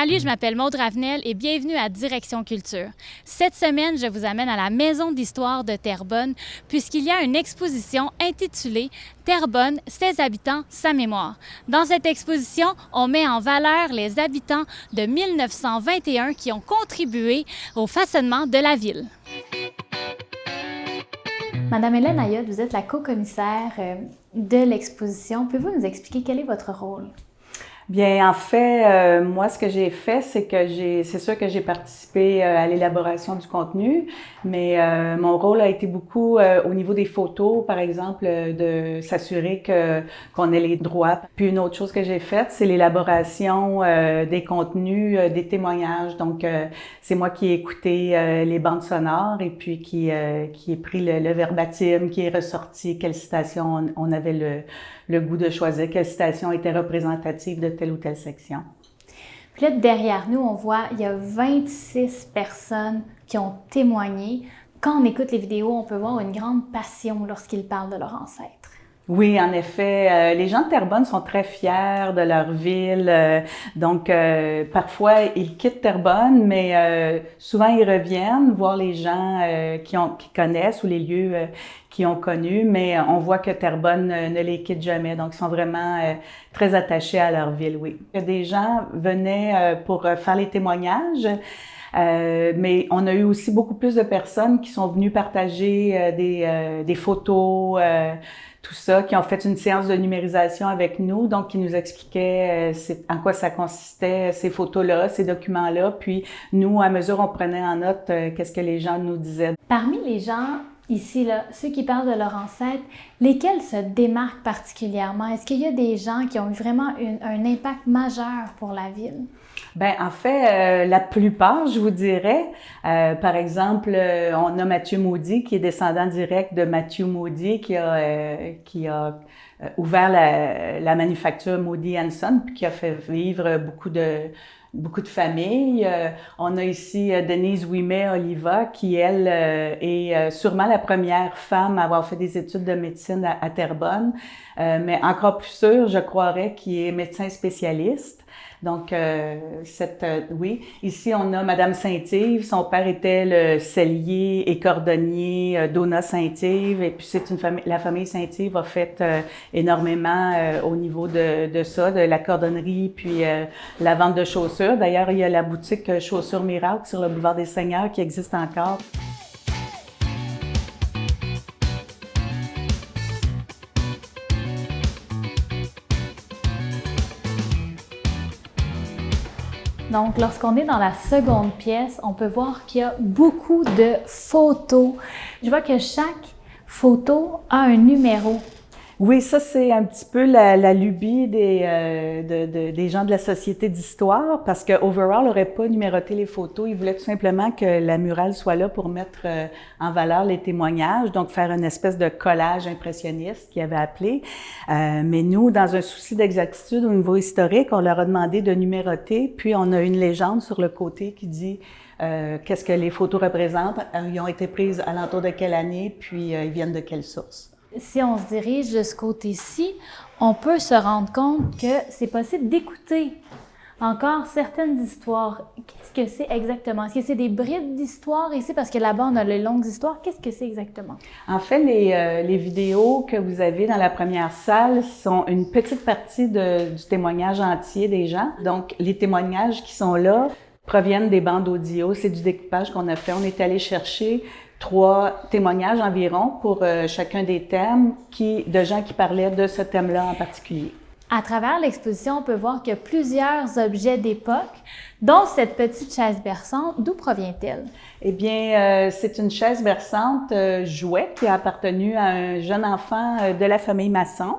Salut, je m'appelle Maude Ravenel et bienvenue à Direction Culture. Cette semaine, je vous amène à la Maison d'histoire de Terrebonne puisqu'il y a une exposition intitulée « Terrebonne, ses habitants, sa mémoire ». Dans cette exposition, on met en valeur les habitants de 1921 qui ont contribué au façonnement de la ville. Madame Hélène Ayotte, vous êtes la co-commissaire de l'exposition. Pouvez-vous nous expliquer quel est votre rôle? Bien, en fait, moi, ce que j'ai fait, c'est sûr que j'ai participé à l'élaboration du contenu, mais mon rôle a été beaucoup au niveau des photos, par exemple, de s'assurer qu'on ait les droits. Puis une autre chose que j'ai faite, c'est l'élaboration des contenus, des témoignages. Donc, c'est moi qui ai écouté les bandes sonores et puis qui ai pris le verbatim, qui est ressorti, quelle citation on avait le goût de choisir, quelle citation était représentative de telle ou telle section. Puis là, derrière nous, on voit, il y a 26 personnes qui ont témoigné. Quand on écoute les vidéos, on peut voir une grande passion lorsqu'ils parlent de leur ancêtre. Oui, en effet, les gens de Terrebonne sont très fiers de leur ville. Donc, parfois, ils quittent Terrebonne, mais souvent, ils reviennent voir les gens qui connaissent ou les lieux qu'ils ont connus. Mais on voit que Terrebonne ne les quitte jamais. Donc, ils sont vraiment très attachés à leur ville, oui. Des gens venaient pour faire les témoignages. Mais on a eu aussi beaucoup plus de personnes qui sont venues partager des photos, tout ça, qui ont fait une séance de numérisation avec nous, donc qui nous expliquaient en quoi ça consistait, ces photos-là, ces documents-là. Puis nous, à mesure, on prenait en note qu'est-ce que les gens nous disaient. Parmi les gens ici, là, ceux qui parlent de leur ancêtre, lesquels se démarquent particulièrement? Est-ce qu'il y a des gens qui ont eu vraiment un impact majeur pour la ville? Ben en fait, la plupart, je vous dirais. Par exemple, on a Mathieu Maudy, qui est descendant direct de Mathieu Maudy, qui a ouvert la manufacture Maudy & Son, puis qui a fait vivre beaucoup de familles. On a ici Denise Ouimet-Oliva, qui, elle, est sûrement la première femme à avoir fait des études de médecine à Terrebonne, mais encore plus sûre, je croirais, qui est médecin spécialiste. Donc, oui. Ici, on a Madame Saint-Yves. Son père était le sellier et cordonnier d'Ona Saint-Yves. Et puis, la famille Saint-Yves a fait énormément au niveau de ça, de la cordonnerie, puis la vente de chaussures. D'ailleurs, il y a la boutique Chaussures Miracle sur le boulevard des Seigneurs qui existe encore. Donc, lorsqu'on est dans la seconde pièce, on peut voir qu'il y a beaucoup de photos. Je vois que chaque photo a un numéro. Oui, ça, c'est un petit peu la lubie des gens de la Société d'histoire, parce que Overall n'aurait pas numéroté les photos. Ils voulaient tout simplement que la murale soit là pour mettre en valeur les témoignages, donc faire une espèce de collage impressionniste qu'ils avaient appelé. Mais nous, dans un souci d'exactitude au niveau historique, on leur a demandé de numéroter, puis on a une légende sur le côté qui dit qu'est-ce que les photos représentent, ils ont été prises à l'entour de quelle année, puis ils viennent de quelle source. Si on se dirige de ce côté-ci, on peut se rendre compte que c'est possible d'écouter encore certaines histoires. Qu'est-ce que c'est exactement? Est-ce que c'est des bribes d'histoire ici? Parce que là-bas, on a les longues histoires. Qu'est-ce que c'est exactement? En fait, les vidéos que vous avez dans la première salle sont une petite partie du témoignage entier des gens. Donc, les témoignages qui sont là proviennent des bandes audio. C'est du découpage qu'on a fait. On est allé chercher 3 témoignages environ pour chacun des thèmes de gens qui parlaient de ce thème-là en particulier. À travers l'exposition, on peut voir qu'il y a plusieurs objets d'époque, dont cette petite chaise berçante. D'où provient-elle? Eh bien, c'est une chaise berçante jouet qui a appartenu à un jeune enfant de la famille Masson.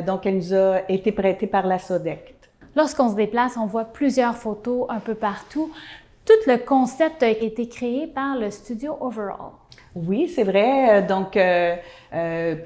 Donc, elle nous a été prêtée par la SODEC. Lorsqu'on se déplace, on voit plusieurs photos un peu partout. Tout le concept a été créé par le studio Overall. Oui, c'est vrai. Donc,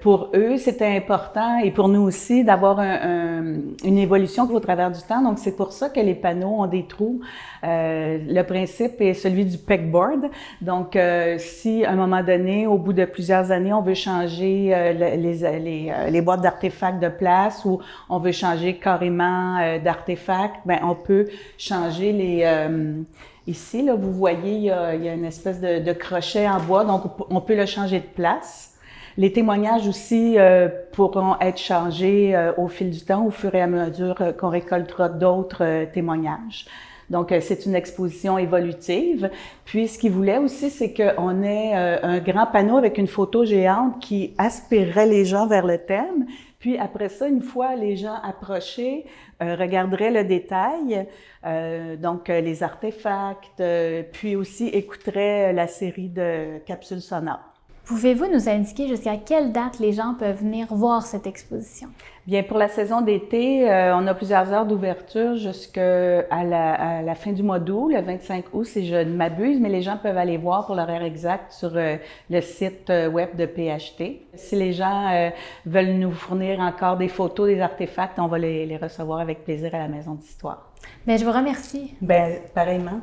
pour eux, c'était important et pour nous aussi d'avoir une évolution au travers du temps. Donc, c'est pour ça que les panneaux ont des trous. Le principe est celui du pegboard. Donc, si à un moment donné, au bout de plusieurs années, on veut changer les boîtes d'artefacts de place ou on veut changer carrément d'artefacts, ben on peut changer ici, là, vous voyez, il y a une espèce de crochet en bois, donc on peut le changer de place. Les témoignages aussi pourront être changés au fil du temps, au fur et à mesure qu'on récoltera d'autres témoignages. Donc, c'est une exposition évolutive. Puis, ce qu'ils voulaient aussi, c'est qu'on ait un grand panneau avec une photo géante qui aspirerait les gens vers le thème. Puis, après ça, une fois les gens approchés, regarderaient le détail, donc les artefacts, puis aussi écouteraient la série de capsules sonores. Pouvez-vous nous indiquer jusqu'à quelle date les gens peuvent venir voir cette exposition? Bien, pour la saison d'été, on a plusieurs heures d'ouverture jusqu'à la fin du mois d'août, le 25 août, si je ne m'abuse, mais les gens peuvent aller voir pour l'horaire exact sur le site web de PHT. Si les gens veulent nous fournir encore des photos, des artefacts, on va les recevoir avec plaisir à la Maison d'Histoire. Bien, je vous remercie. Bien, pareillement.